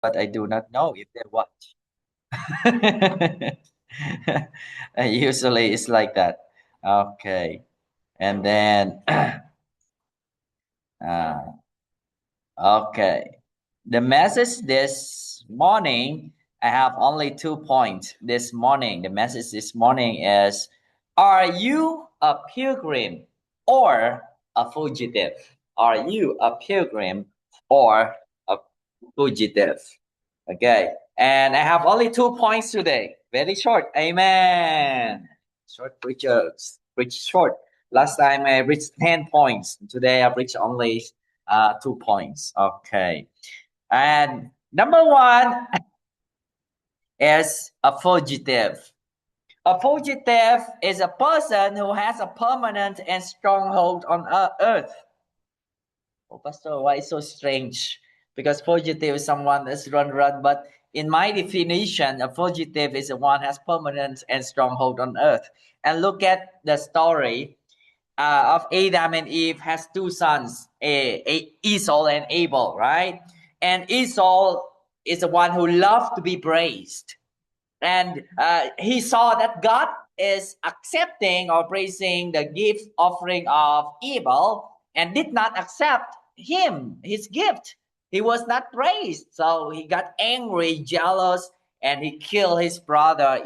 but I do not know if they watch. Usually it's like that. Okay. And then, uh, okay. The message this morning, I have only 2 points this morning. The message this morning is: are you a pilgrim or a fugitive? Are you a pilgrim or a fugitive? Okay. And I have only 2 points today. Very short. Amen. Short preachers. Preach short. Last time I reached 10 points. Today I've reached only 2 points. Okay. And number one is a fugitive. A fugitive is a person who has a permanent and stronghold on earth. Oh, Pastor, why so strange? Because fugitive is someone that's run. But in my definition, a fugitive is the one has permanent and stronghold on earth. And look at the story of Adam and Eve has two sons, Esau and Abel, right? And Esau is the one who loved to be praised. And he saw that God is accepting or praising the gift offering of Abel and did not accept his gift. He was not praised. So he got angry, jealous, and he killed his brother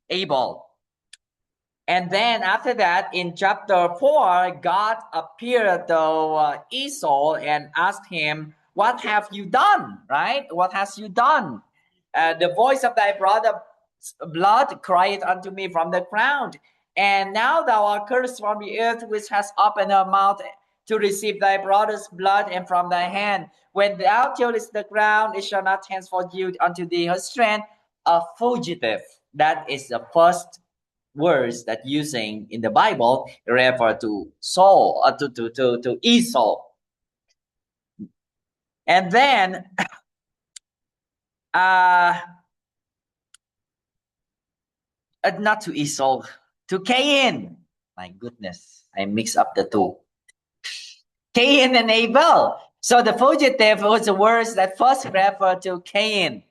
Abel. And then after that, in chapter 4, God appeared to Esau and asked him, "What have you done?" Right? What has you done? The voice of thy brother's blood cried unto me from the ground. And now thou art cursed from the earth, which has opened her mouth to receive thy brother's blood, and from thy hand. When thou tillest the ground, it shall not henceforth yield unto thee her strength. A fugitive. That is the first words that using in the Bible refer to Saul, to Esau. And then not to Esau, to Cain. My goodness, I mix up the two. Cain and Abel. So the fugitive was the words that first refer to Cain.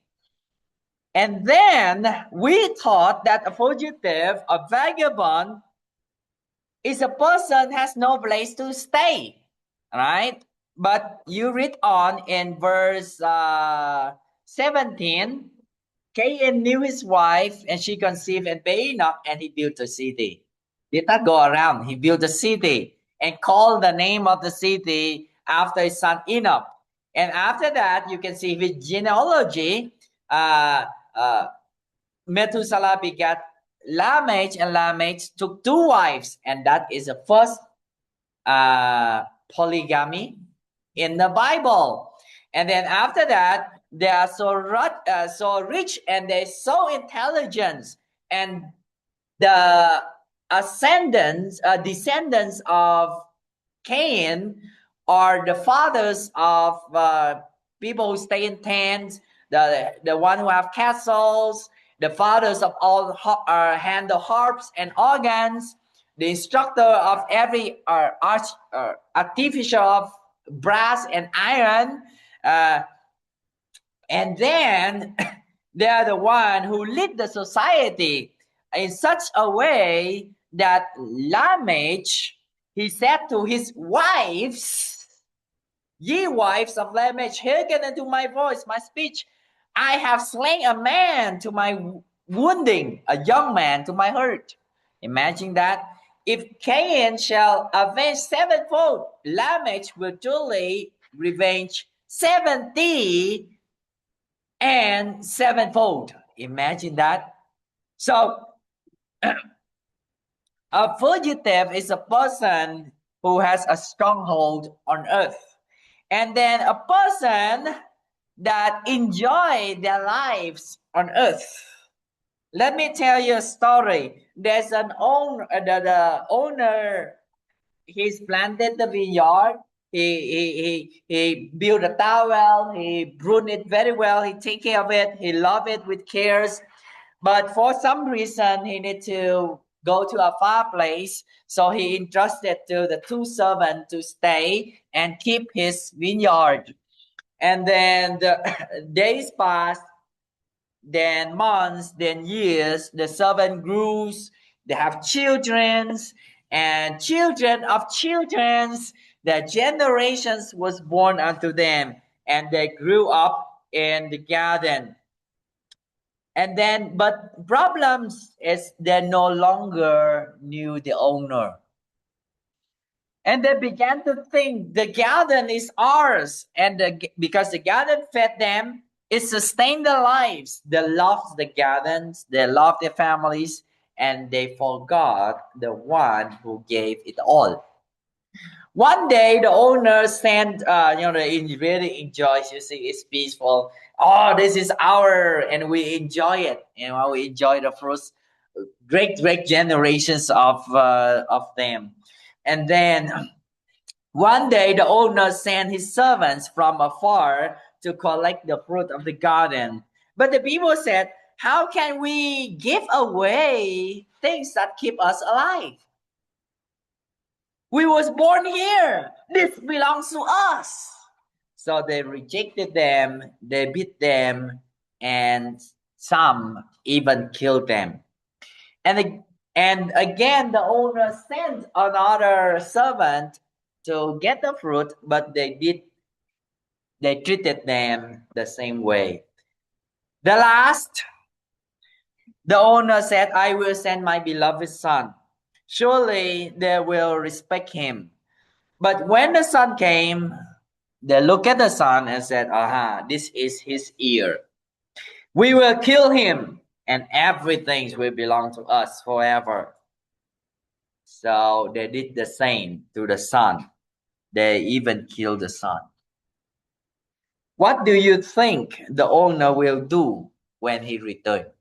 And then we thought that a fugitive, a vagabond, is a person has no place to stay, right? But you read on in verse 17, Cain knew his wife, and she conceived and bare Enoch, and he built a city. Did not go around. He built a city and called the name of the city after his son Enoch. And after that, you can see his genealogy. Methuselah begat Lamech, and Lamech took two wives, and that is the first polygamy in the Bible. And then after that, they are so rich and they're so intelligent, and the descendants of Cain are the fathers of people who stay in tents, the one who have castles, the fathers of all handle harps and organs, the instructor of every artificial of brass and iron, and then they are the one who lead the society in such a way that Lamech, he said to his wives, "Ye wives of Lamech, hearken unto my voice, my speech. I have slain a man to my wounding, a young man to my hurt." Imagine that. If Cain shall avenge sevenfold, Lamech will truly revenge 70 and sevenfold. Imagine that. So, a fugitive is a person who has a stronghold on earth. And then a person that enjoy their lives on earth. Let me tell you a story. There's an owner, the owner, he's planted the vineyard. He built a tower. He pruned it very well. He take care of it. He love it with cares. But for some reason, he need to go to a far place. So he entrusted to the two servants to stay and keep his vineyard. And then the days passed, then months, then years. The servant grows, they have children, and children of children's. The generations was born unto them, and they grew up in the garden. And then, but problems is they no longer knew the owner. And they began to think the garden is ours. And because the garden fed them, it sustained their lives. They loved the gardens, they loved their families, and they forgot the one who gave it all. One day, the owner sent, he really enjoys. You see, it's peaceful. Oh, this is our, and we enjoy it. We enjoy the first great generations of them. And then one day, the owner sent his servants from afar to collect the fruit of the garden. But the people said, "How can we give away things that keep us alive? We was born here. This belongs to us." So they rejected them, they beat them, and some even killed them. And again, the owner sent another servant to get the fruit, but they treated them the same way. The last, the owner said, "I will send my beloved son. Surely they will respect him." But when the son came, they looked at the son and said, "Aha, this is his ear. We will kill him, and everything will belong to us forever." So they did the same to the son. They even killed the son. What do you think the owner will do when he returns?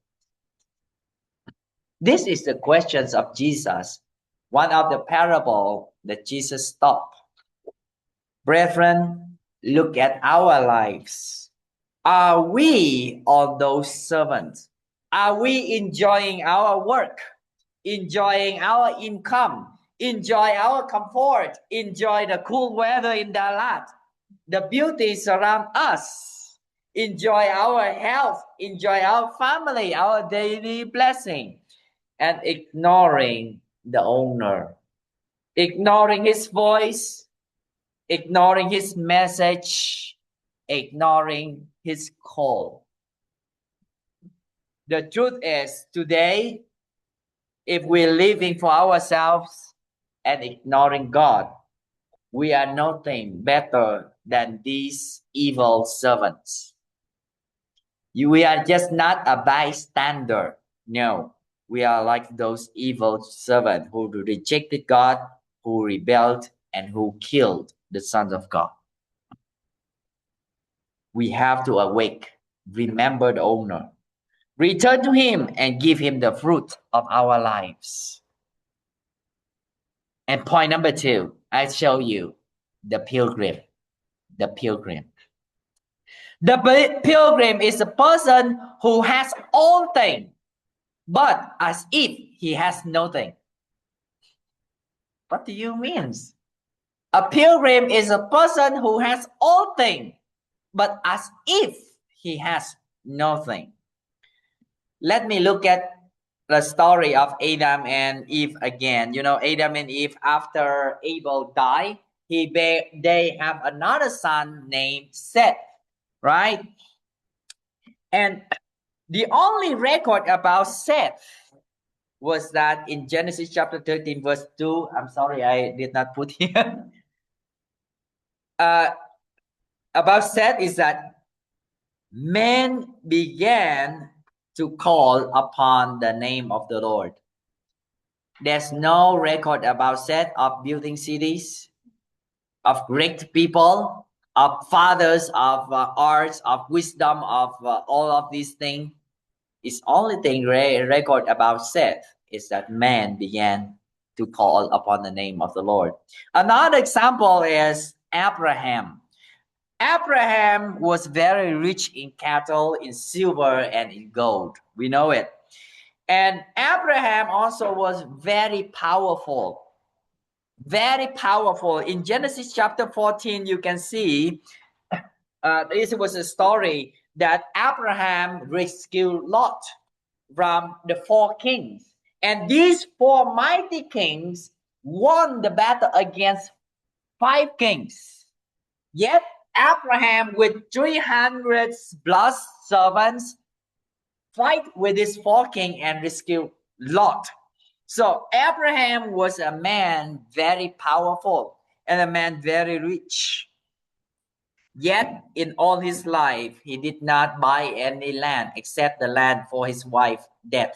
This is the questions of Jesus, one of the parable that Jesus taught. Brethren, look at our lives. Are we all those servants? Are we enjoying our work, enjoying our income, enjoy our comfort, enjoy the cool weather in Dalat, the beauties around us, enjoy our health, enjoy our family, our daily blessing, and ignoring the owner, ignoring his voice, ignoring his message, ignoring his call? The truth is, today, if we're living for ourselves and ignoring God, we are nothing better than these evil servants. We are just not a bystander. No, we are like those evil servants who rejected God, who rebelled, and who killed the sons of God. We have to awake, remember the owner, return to him, and give him the fruit of our lives. And point number 2, I show you the pilgrim. The pilgrim. The pilgrim is a person who has all things, but as if he has nothing. What do you mean? A pilgrim is a person who has all things, but as if he has nothing. Let me look at the story of Adam and Eve again. Adam and Eve, after Abel died, they have another son named Seth, right? And the only record about Seth was that in Genesis chapter 13, verse 2. I'm sorry, I did not put here. About Seth is that men began to call upon the name of the Lord. There's no record about Seth of building cities, of great people, of fathers, of arts, of wisdom, of all of these things. It's only thing record about Seth is that man began to call upon the name of the Lord. Another example is Abraham. Abraham was very rich in cattle, in silver, and in gold. We know it. And Abraham also was very powerful. Very powerful. In Genesis chapter 14, you can see this was a story that Abraham rescued Lot from the four kings. And these four mighty kings won the battle against five kings. Yet Abraham, with 300 plus servants, fight with his four king and rescue Lot. So Abraham was a man very powerful and a man very rich. Yet in all his life, he did not buy any land except the land for his wife's death.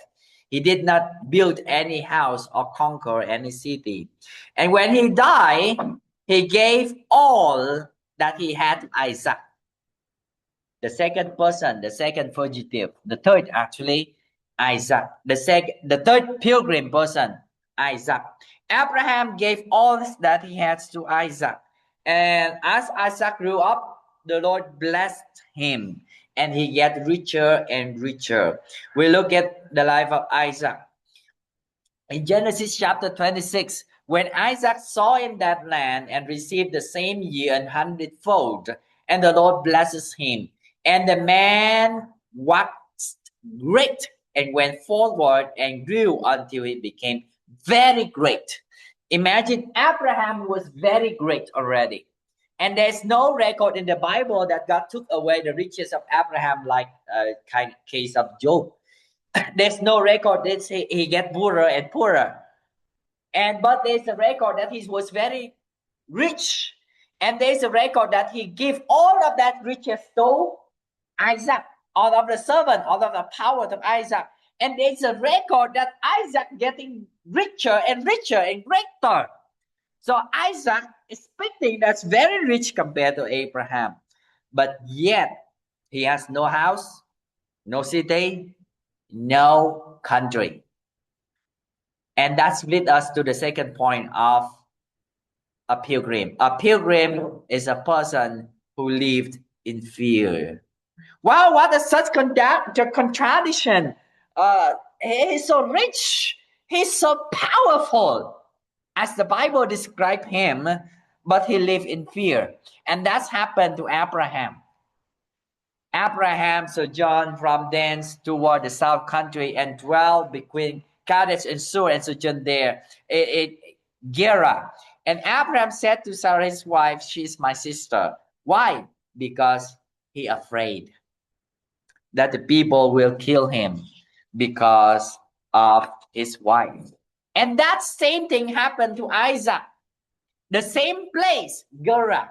He did not build any house or conquer any city. And when he died, he gave all that he had to Isaac. The second person, the second fugitive, the third actually, Isaac. The third pilgrim person, Isaac. Abraham gave all that he had to Isaac. And as Isaac grew up, the Lord blessed him and he get richer and richer. We look at the life of Isaac. In Genesis chapter 26, when Isaac saw in that land and received the same year 100-fold, and the Lord blesses him, and the man waxed great and went forward and grew until he became very great. Imagine Abraham was very great already. And there's no record in the Bible that God took away the riches of Abraham like kind of case of Job. There's no record that he get poorer and poorer. But there's a record that he was very rich. And there's a record that he gave all of that riches to Isaac, all of the servant, all of the power to Isaac. And there's a record that Isaac getting richer and richer and greater. So Isaac is speaking that's very rich compared to Abraham. But yet, he has no house, no city, no country. And that's lead us to the second point of a pilgrim. A pilgrim is a person who lived in fear. Wow, what a such contradiction. He's so rich. He's so powerful, as the Bible described him, but he lived in fear. And that's happened to Abraham. Abraham sojourned from thence toward the south country and dwelt between Kadesh and Shur and sojourned there in Gerar. And Abraham said to Sarah his wife, she is my sister. Why? Because he afraid that the people will kill him because of his wife. And that same thing happened to Isaac. The same place, Gerar.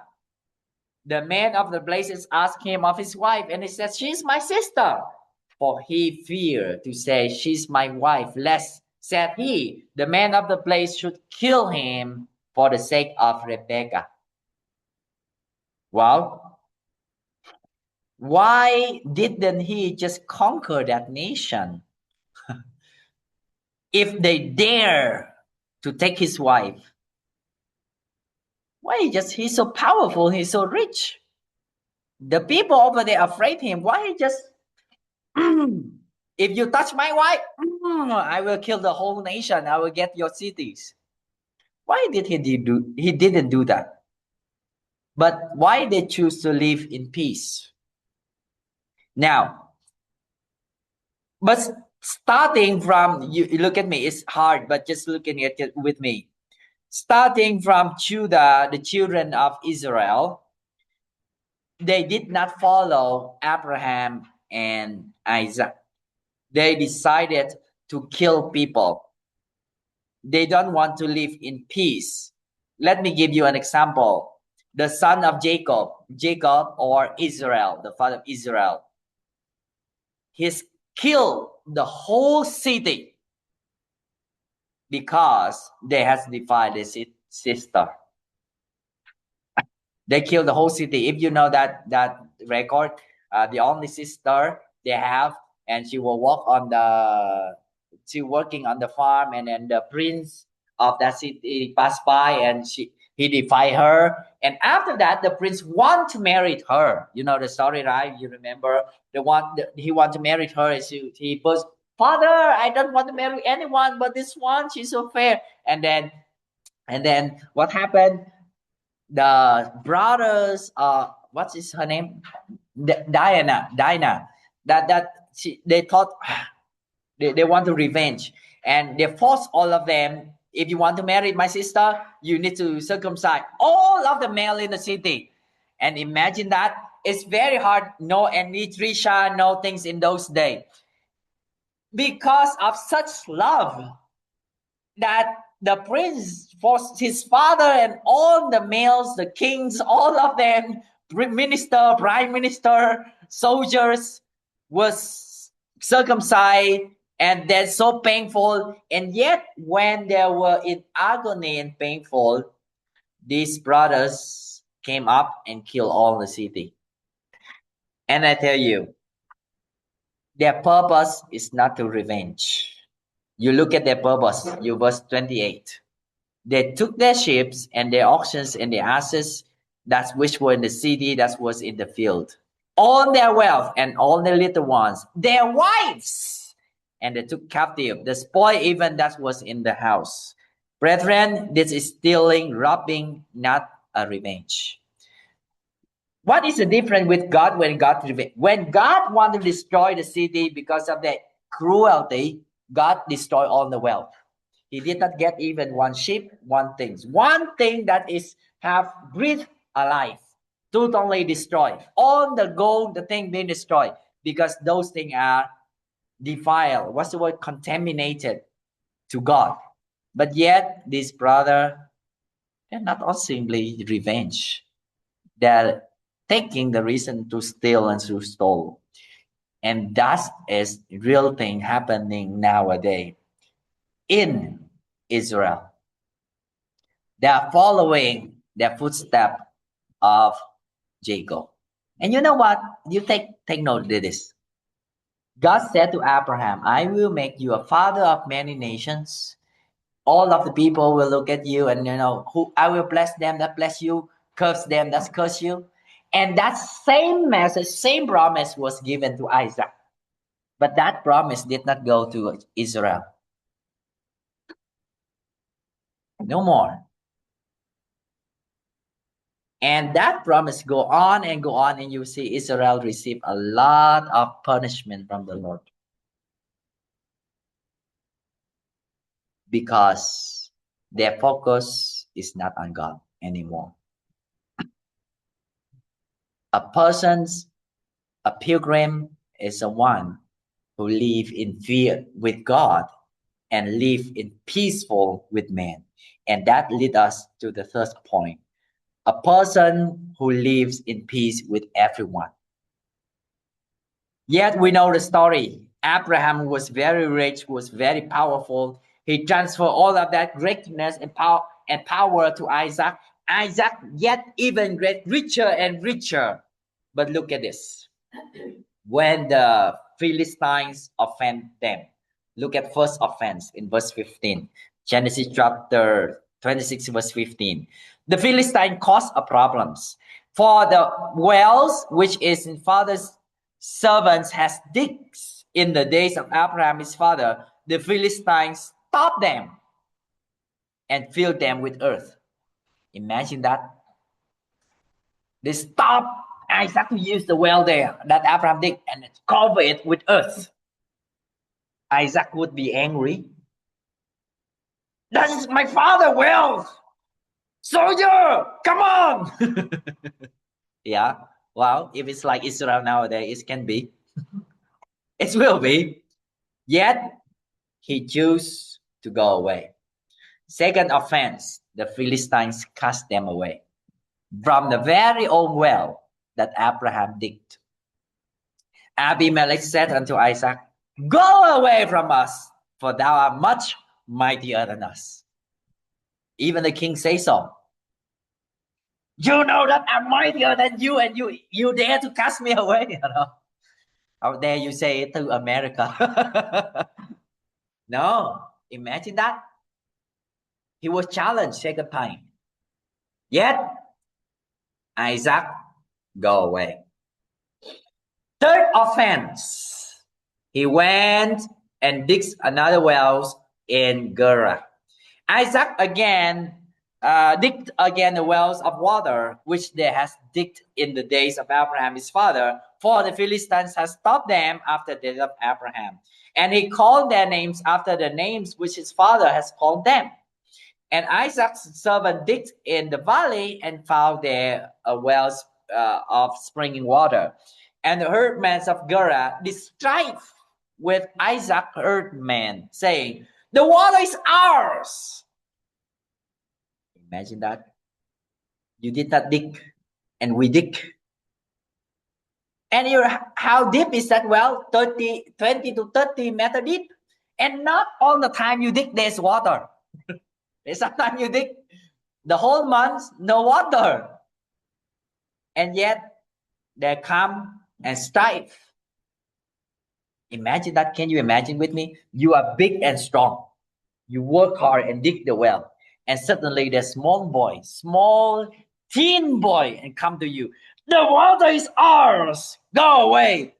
The man of the places asked him of his wife, and he said, she's my sister. For he feared to say, she's my wife, lest, said he, the man of the place should kill him for the sake of Rebekah. Well, why didn't he just conquer that nation? If they dare to take his wife, why he's so powerful, he's so rich. The people over there afraid him. Why he just if you touch my wife, I will kill the whole nation. I will get your cities. Why did he didn't do that? But why they choose to live in peace? Now, but starting from, you look at me, it's hard, but just looking at it with me. Starting from Judah, the children of Israel, they did not follow Abraham and Isaac. They decided to kill people. They don't want to live in peace. Let me give you an example. The son of Jacob or Israel, the father of Israel, he's killed the whole city because they has defied his sister. They killed the whole city. If you know that record, the only sister they have, and she will working on the farm, and then the prince of that city passed by, and he defied her. And after that, the prince want to marry her. You know the story, right? You remember he want to marry her. He first, father, I don't want to marry anyone, but this one, she's so fair. And then what happened? The brothers what is her name? Dinah. They thought they want to revenge, and they forced all of them. If you want to marry my sister, you need to circumcise all of the male in the city. And imagine that it's very hard. No nutrition, no things in those days. Because of such love, that the prince forced his father and all the males, the kings, all of them, minister, prime minister, soldiers, was circumcised, and that's so painful. And yet, when they were in agony and painful, these brothers came up and killed all the city. And I tell you, their purpose is not to revenge. You look at their purpose, you verse 28. They took their ships and their oxen and their asses, that which were in the city, that was in the field, all their wealth and all their little ones, their wives, and they took captive the spoil even that was in the house. Brethren, this is stealing, robbing, not a revenge. What is the difference with God when God revenge? When God wanted to destroy the city because of their cruelty, God destroyed all the wealth. He did not get even one sheep, one thing that is have breathed alive, totally destroyed. All the gold, the thing being destroyed because those things are defiled. What's the word? Contaminated to God. But yet, this brother, they're not all simply revenge. They're taking the reason to steal and to steal. And that is real thing happening nowadays in Israel. They are following the footsteps of Jacob. And you know what? You take note of this. God said to Abraham, I will make you a father of many nations. All of the people will look at you, and who I will bless them that bless you, curse them that curse you. And that same message, same promise was given to Isaac. But that promise did not go to Israel. No more. And that promise go on, and you see Israel receive a lot of punishment from the Lord. Because their focus is not on God anymore. A pilgrim is a one who live in fear with God and live in peaceful with man. And that leads us to the third point. A person who lives in peace with everyone. Yet we know the story. Abraham was very rich, was very powerful. He transferred all of that greatness and power to Isaac. Isaac yet even richer and richer. But look at this. When the Philistines offend them, look at first offense in verse 15. Genesis chapter 26, verse 15. The Philistine caused a problems. For the wells which is in father's servants has digged in the days of Abraham his father, the Philistines stopped them and filled them with earth. Imagine that. They stopped Isaac to use the well there that Abraham did and cover it with earth. Isaac would be angry. That is my father's well. Soldier, come on. Yeah. Well, if it's like Israel nowadays, it can be. It will be. Yet, he chose to go away. Second offense, the Philistines cast them away from the very old well that Abraham digged. Abimelech said unto Isaac, go away from us, for thou art much mightier than us. Even the king says so. You know that I'm mightier than you, and you dare to cast me away. How dare you say it to America? No, imagine that. He was challenged second time. Yet, Isaac, go away. Third offense, he went and digs another well in Gerar. Isaac again digged again the wells of water, which they has digged in the days of Abraham his father, for the Philistines has stopped them after the death of Abraham. And he called their names after the names which his father has called them. And Isaac's servant digged in the valley and found there wells of springing water. And the herdmen of Gerar did strive with Isaac herdmen, saying, "The water is ours." Imagine that. You did not dig, and we dig. And how deep is that well? 20 to 30 meter deep. And not all the time you dig, there's water. Sometimes you dig the whole month, no water. And yet they come and strive. Imagine that. Can you imagine with me? You are big and strong. You work hard and dig the well. And suddenly the small teen boy, and come to you. The water is ours. Go away.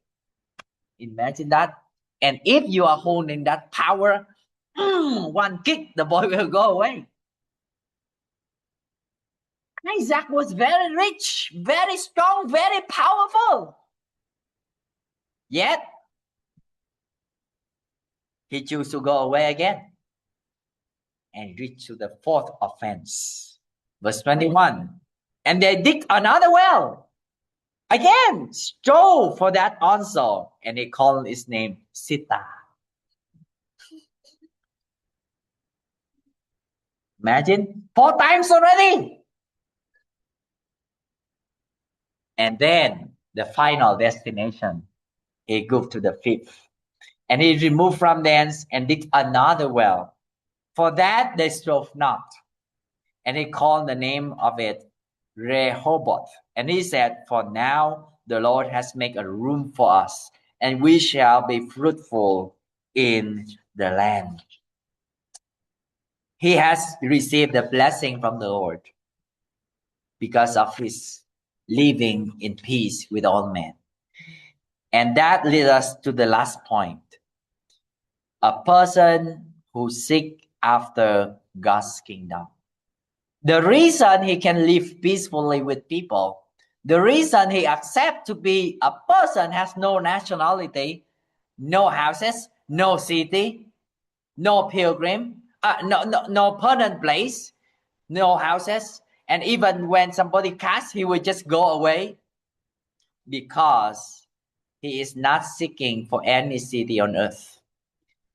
Imagine that. And if you are holding that power, one kick, the boy will go away. Isaac was very rich, very strong, very powerful. Yet, he chose to go away again and reach to the fourth offense. Verse 21. And they dig another well. Again, strove for that also. And they called his name Sita. Imagine, 4 times already. And then the final destination, he moved to the fifth. And he removed from thence and digged another well. For that they strove not. And he called the name of it Rehoboth. And he said, For now the Lord has made a room for us, and we shall be fruitful in the land. He has received the blessing from the Lord because of his living in peace with all men. And that leads us to the last point. A person who seeks after God's kingdom. The reason he can live peacefully with people, the reason he accepts to be a person has no nationality, no houses, no city, no pilgrim, no permanent place, no houses, and even when somebody casts, he will just go away because he is not seeking for any city on earth.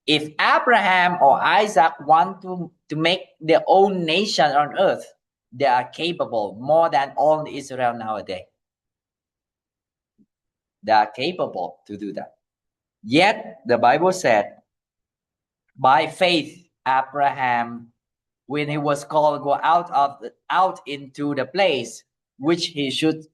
If Abraham or Isaac want to make their own nation on earth, they are capable more than all Israel nowadays. They are capable to do that. Yet the Bible said, by faith, Abraham, when he was called, go out into the place which he should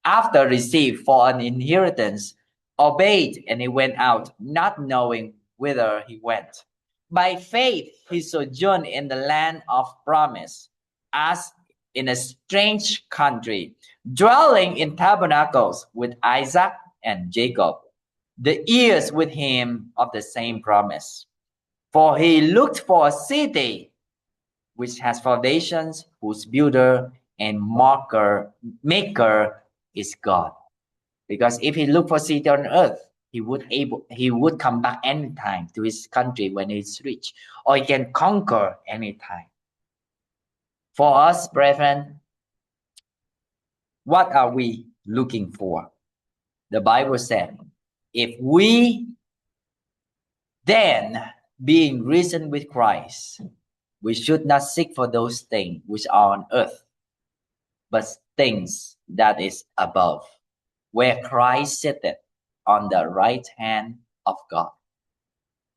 after receive for an inheritance, obeyed, and he went out, not knowing whither he went. By faith, he sojourned in the land of promise, as in a strange country, dwelling in tabernacles with Isaac and Jacob, the heirs with him of the same promise. For he looked for a city which has foundations, whose builder and maker is God. Because if he looked for city on earth, he would come back anytime to his country when he's rich, or he can conquer anytime. For us, brethren, what are we looking for? The Bible said, if we then, being risen with Christ, we should not seek for those things which are on earth, but things that is above, where Christ sitteth on the right hand of God.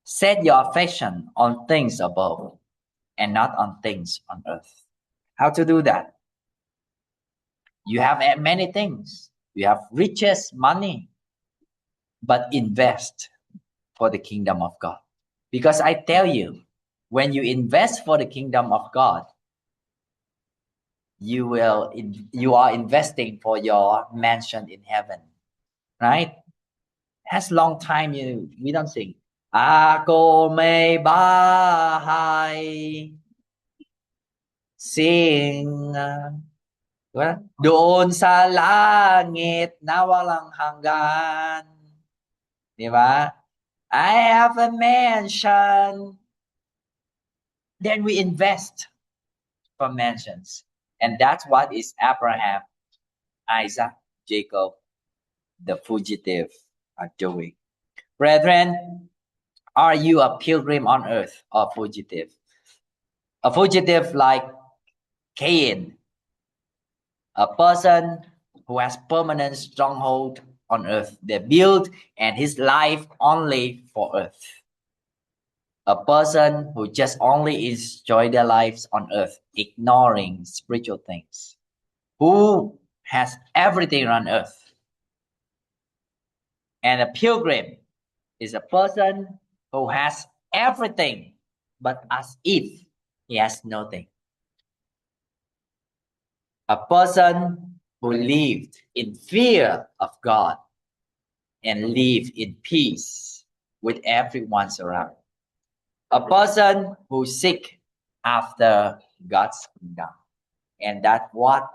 Set your affection on things above and not on things on earth. How to do that? You have many things. You have riches, money, but invest for the kingdom of God. Because I tell you, when you invest for the kingdom of God, you are investing for your mansion in heaven, right? Has long time we don't sing. Ako may bahay Sing. Doon sa langit na walang hanggan. Di ba? I have a mansion. Then we invest for mansions. And that's what is Abraham, Isaac, Jacob, the fugitive are doing. Brethren, are you a pilgrim on earth or fugitive? A fugitive like Cain, a person who has permanent stronghold on earth. They build and his life only for earth. A person who just only enjoy their lives on earth, ignoring spiritual things. Who has everything on earth. And a pilgrim is a person who has everything, but as if he has nothing. A person who lived in fear of God and lived in peace with everyone around. A person who seek after God's kingdom. And that's what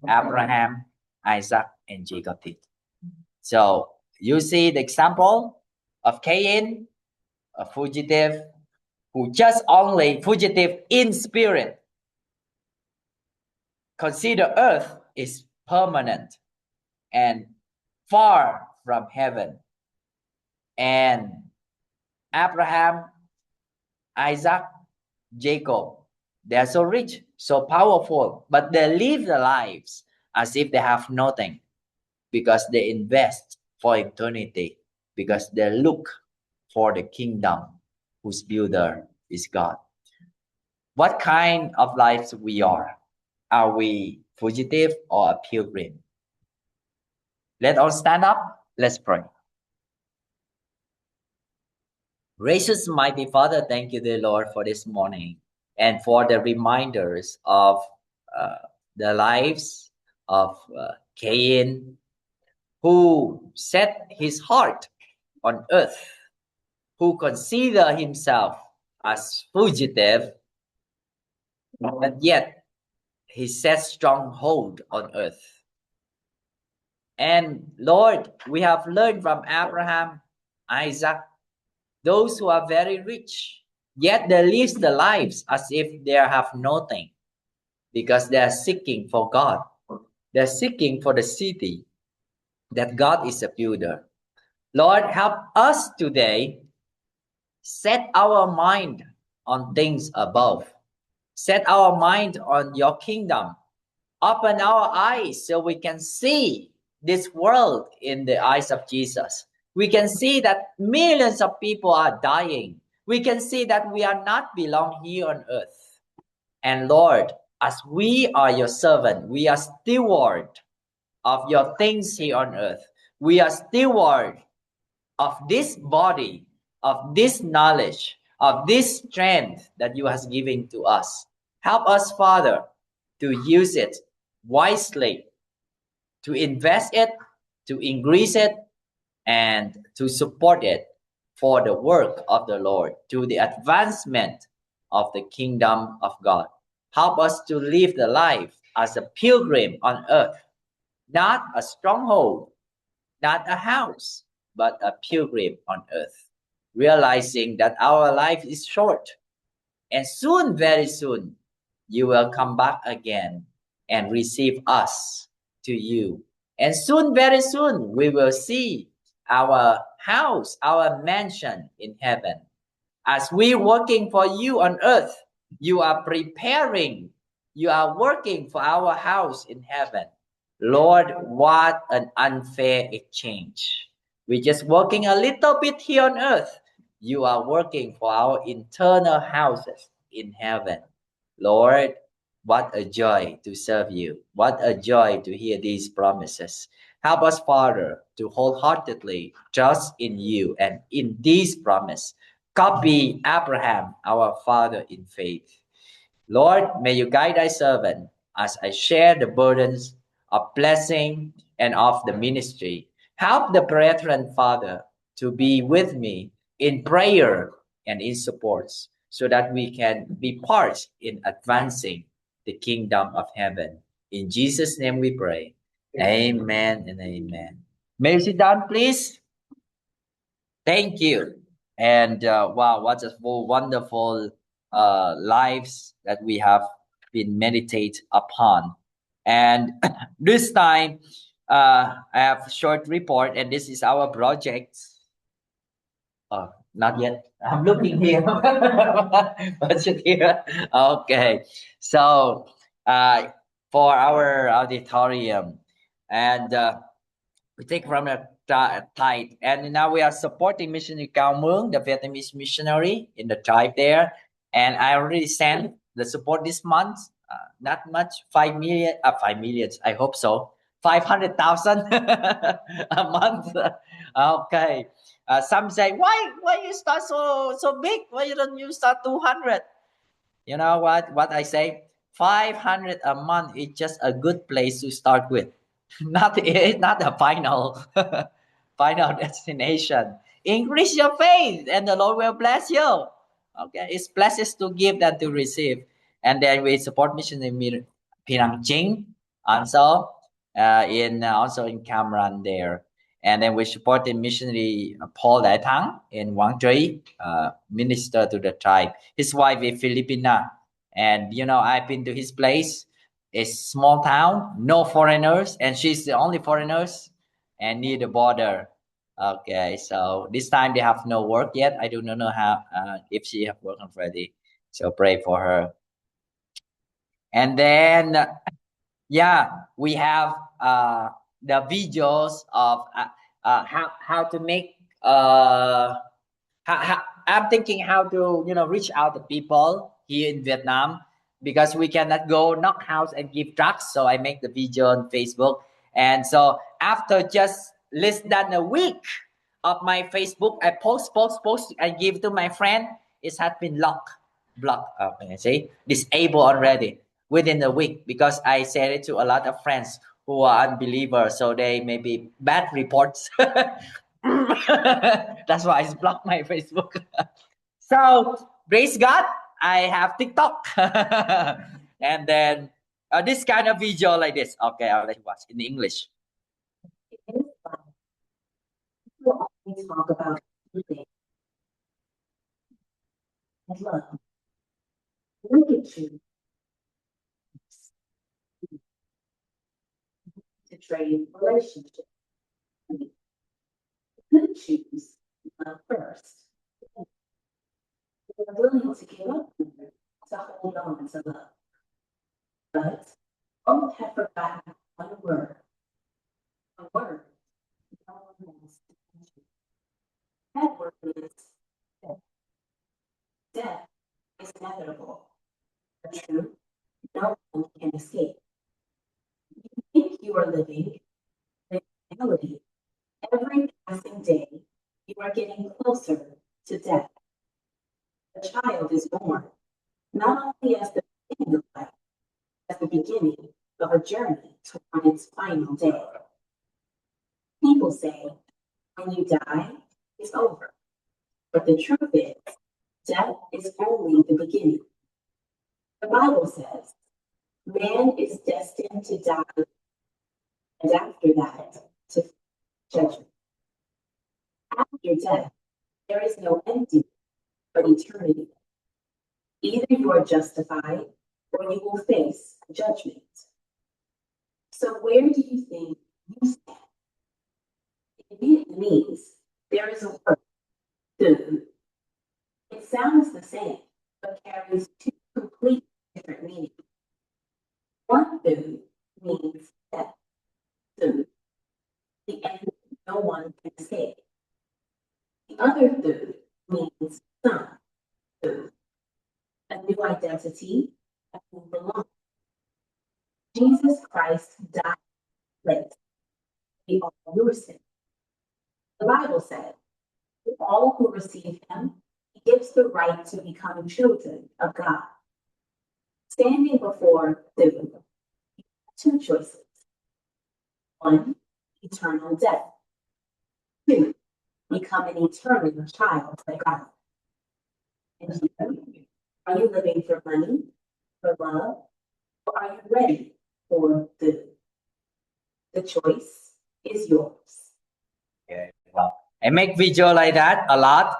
Abraham, Isaac, and Jacob did. So you see the example of Cain, a fugitive who just only fugitive in spirit. Consider earth is permanent and far from heaven. And Abraham, Isaac, Jacob, they are so rich, so powerful, but they live their lives as if they have nothing because they invest for eternity, because they look for the kingdom whose builder is God. What kind of lives we are? Are we fugitive or a pilgrim? Let us stand up. Let's pray. Gracious mighty Father, thank you, dear Lord, for this morning and for the reminders of the lives of Cain, who set his heart on earth, who consider himself as fugitive, but yet he set strong hold on earth. And Lord, we have learned from Abraham, Isaac, those who are very rich, yet they live their lives as if they have nothing, because they are seeking for God. They're seeking for the city that God is a builder. Lord, help us today set our mind on things above. Set our mind on your kingdom. Open our eyes so we can see this world in the eyes of Jesus. We can see that millions of people are dying. We can see that we are not belong here on earth. And Lord, as we are your servant, we are steward of your things here on earth. We are steward of this body, of this knowledge, of this strength that you has given to us. Help us, Father, to use it wisely, to invest it, to increase it, and to support it for the work of the Lord, to the advancement of the kingdom of God. Help us to live the life as a pilgrim on earth, not a stronghold, not a house, but a pilgrim on earth, realizing that our life is short, and soon, very soon, you will come back again and receive us to you. And soon, very soon, we will see our house, our mansion in heaven. As we working for you on earth, you are preparing, you are working for our house in heaven. Lord, what an unfair exchange. We're just working a little bit here on earth. You are working for our internal houses in heaven. Lord, what a joy to serve you. What a joy to hear these promises. Help us, Father, to wholeheartedly trust in you and in this promise. Copy Abraham, our father in faith. Lord, may you guide thy servant as I share the burdens of blessing and of the ministry. Help the brethren, Father, to be with me in prayer and in support so that we can be part in advancing the kingdom of heaven. In Jesus' name we pray. Amen and amen. May you sit down, please. Thank you. And wow, what a wonderful lives that we have been meditate upon. And this time, I have a short report, and this is our project. Not yet. I'm looking here. Budget here. Okay. So, for our auditorium, and we take from the tithe, and now we are supporting missionary Cao Muong, the Vietnamese missionary in the tribe there. And I already sent the support this month. Not much, 5 million, 5 million. I hope so. 500,000 a month. Okay. Some say, why you start so big? Why you don't you start 200? You know what I say? 500 a month is just a good place to start with. It's not the final final destination. Increase your faith, and the Lord will bless you. Okay, it's blessings to give than to receive. And then we support mission in Pirang Ching, also also in Cameron there. And then we support the missionary Paul Dai Thang in Quang Tri, minister to the tribe. His wife is Filipina, and I've been to his place. It's small town, no foreigners, and she's the only foreigners, and near the border. Okay, so this time they have no work yet. I do not know how if she have work already. So pray for her. And then we have the videos of how to make I'm thinking how to reach out to people here in Vietnam, because we cannot go knock house and give drugs. So I make the video on Facebook, and so after just less than a week of my Facebook, I post, I give to my friend. It has been blocked. Okay, see, disabled already within a week, because I said it to a lot of friends who are unbelievers, so they may be bad reports. That's why I blocked my Facebook. So praise God, I have TikTok, and then this kind of video like this. Okay, I'll let you watch in English. People always talk about healing and love. Look at you. To trade relationships. You could choose love first. You're willing to give up to hold on to love. But both have forgotten one word. A word no one wants to mention. That word is death. Death is inevitable. But true, no one can escape. You think you are living, in reality, every passing day, you are getting closer to death. A child is born, not only as the beginning of life, as the beginning of a journey toward its final day. People say, when you die, it's over. But the truth is, death is only the beginning. The Bible says, man is destined to die, and after that, to judgment. After death, there is no emptiness, but eternity. Either you are justified, or you will face judgment. So where do you think you stand? In Vietnamese, there is a word, "Thu." It sounds the same, but carries two completely different meanings. One "Thu" means death, "Thu," the end no one can escape. The other "Thu" means son, "Thu," a new identity, a new belonging. Jesus Christ died late. He all your sin. The Bible said, to all who receive him, he gives the right to become children of God. Standing before the two choices. One, eternal death. Two, become an eternal child of God. And you, are you living for money, for love, Or are you ready for the choice is yours? Okay, well, I make video like that a lot.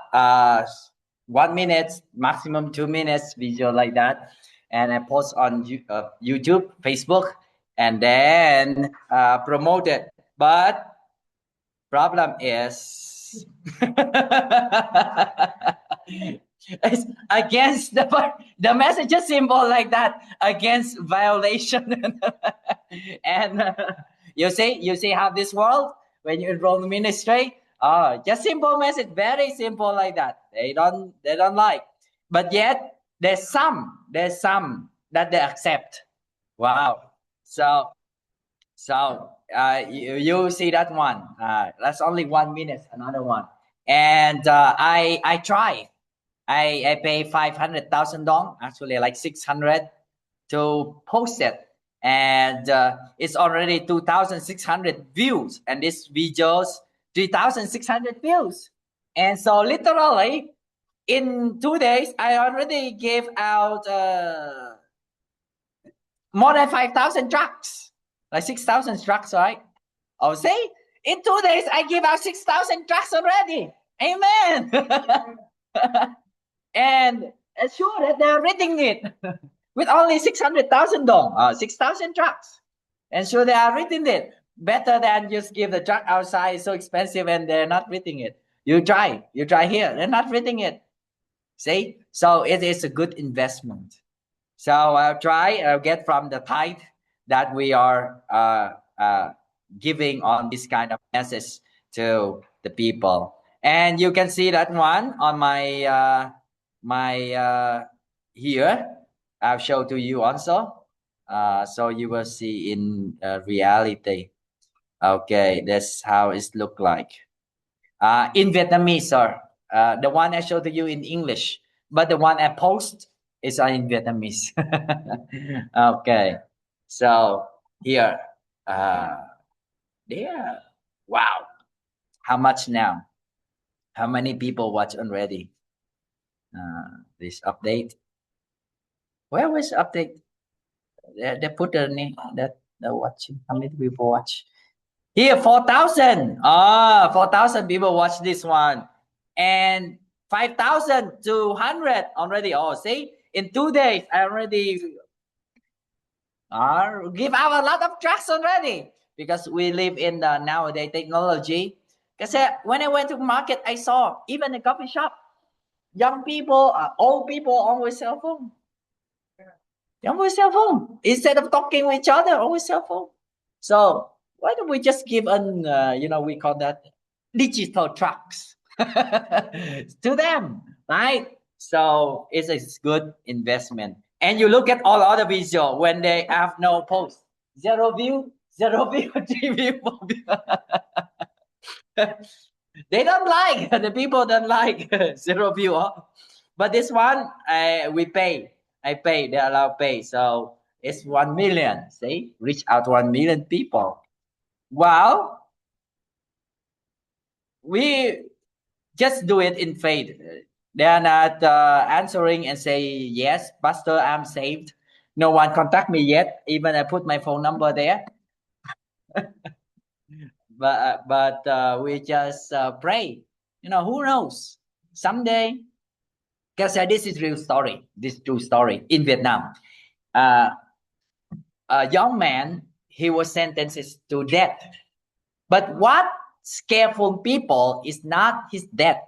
1 minute, maximum 2 minutes video like that, and I post on YouTube, Facebook, and then promote it. But problem is, it's against the message is simple like that, against violation. And you see how this world when you enroll in ministry, just simple message, very simple like that. They don't like, but yet there's some that they accept. Wow. So you see that one. That's only 1 minute. Another one, and I try. I pay $500,000, actually like 600, to post it, and it's already 2,600 views, and this videos 3,600 views, and so literally in 2 days I already gave out more than 5,000 tracts, like 6,000 tracts, right? Oh, see, in 2 days I give out 6,000 tracts already. Amen. And sure that they're reading it with only 600,000 dong, 6,000 tracts. And sure they are reading it better than just give the tract outside. It's so expensive and they're not reading it. You try here, they're not reading it. See, so it is a good investment. So I'll try. I'll get from the tithe that we are giving on this kind of message to the people. And you can see that one on my here. I'll show to you also. So you will see in reality. Okay, that's how it look like. In Vietnamese, sir. The one I showed to you in English, but the one I post is in Vietnamese. Okay, so here, there. Wow, how much now? How many people watch already? This update. Where was update? They put the name that they're watching. How many people watch? Here, 4,000. 4,000 people watch this one. And 5,200 already. Oh, see, in 2 days, I already give out a lot of tracts already, because we live in the nowadays technology. Because when I went to market, I saw even a coffee shop, young people, old people always cell phone. Always cell phone. Instead of talking with each other, always cell phone. So why don't we just give an, we call that digital trucks to them, right? So it's a good investment. And you look at all other video when they have no post, 0 view, 0 view, 3 view, 4 view. They don't like, the people don't like 0 view. But this one, we pay. I pay. They allow pay. So it's 1 million. See, reach out to 1 million people. Well, we just do it in faith. They are not answering and say, yes, Pastor, I'm saved. No one contact me yet. Even I put my phone number there. but we just pray. Who knows? Someday, because this is real story. This true story in Vietnam. A young man, he was sentenced to death. But what scareful people is not his death.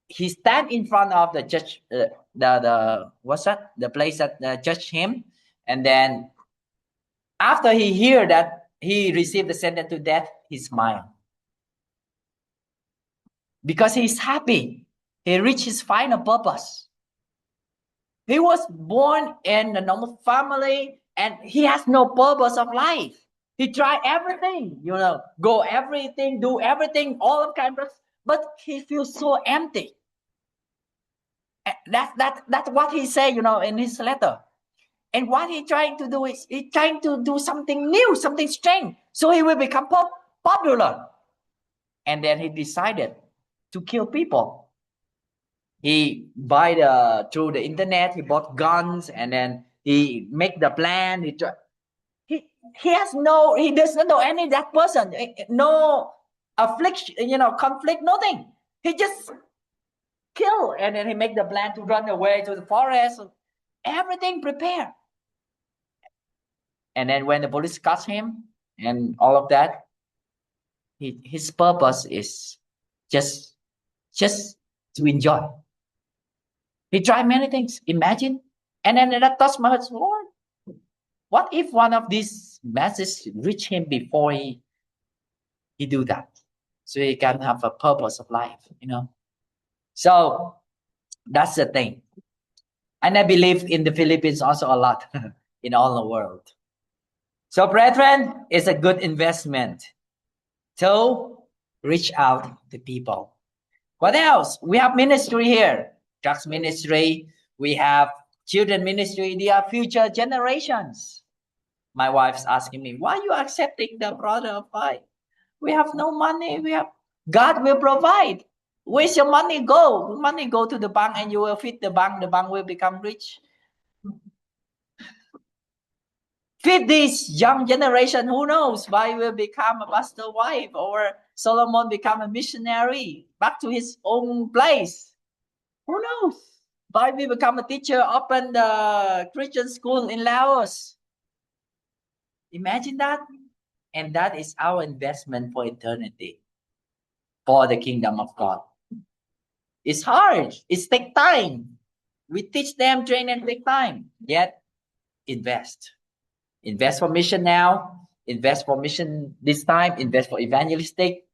He stand in front of the judge, the what's that? The place that judged him, and then after he hear that he received the sentence to death, he smiled because he's happy. He reached his final purpose. He was born in a normal family, and he has no purpose of life. He tried everything, go everything, do everything, all of kind of, but he feels so empty. That's what he said, in his letter. And what he's trying to do is he's trying to do something new, something strange, so he will become popular. And then he decided to kill people. He through the internet, he bought guns, and then He make the plan. He doesn't know any that person. No affliction, conflict, nothing. He just kill, and then he make the plan to run away to the forest. Everything prepared. And then when the police catch him and all of that, his purpose is just to enjoy. He tried many things. Imagine. And then that touched my heart. Lord, what if one of these messages reach him before he do that? So he can have a purpose of life, So that's the thing. And I believe in the Philippines also a lot in all the world. So, brethren, it's a good investment to reach out to people. What else? We have ministry here. Drugs ministry. We have children ministry. They are future generations. My wife's asking me, why are you accepting the brother of five? We have no money. God will provide. Where's your money go? Money go to the bank and you will feed the bank. The bank will become rich. Feed this young generation. Who knows? Why will become a pastor wife or Solomon become a missionary back to his own place. Who knows? Why we become a teacher, open the Christian school in Laos. Imagine that. And that is our investment for eternity, for the kingdom of God. It's hard. It takes time. We teach them, train, and take time. Yet, invest. Invest for mission now. Invest for mission this time. Invest for evangelistic.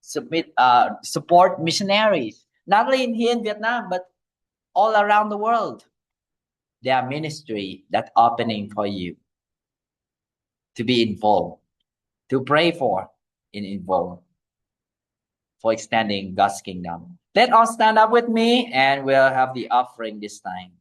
Support missionaries. Not only here in Vietnam, but all around the world. There are ministry that's opening for you to be involved, to pray for, and involved for extending God's kingdom. Let us stand up with me and we'll have the offering this time.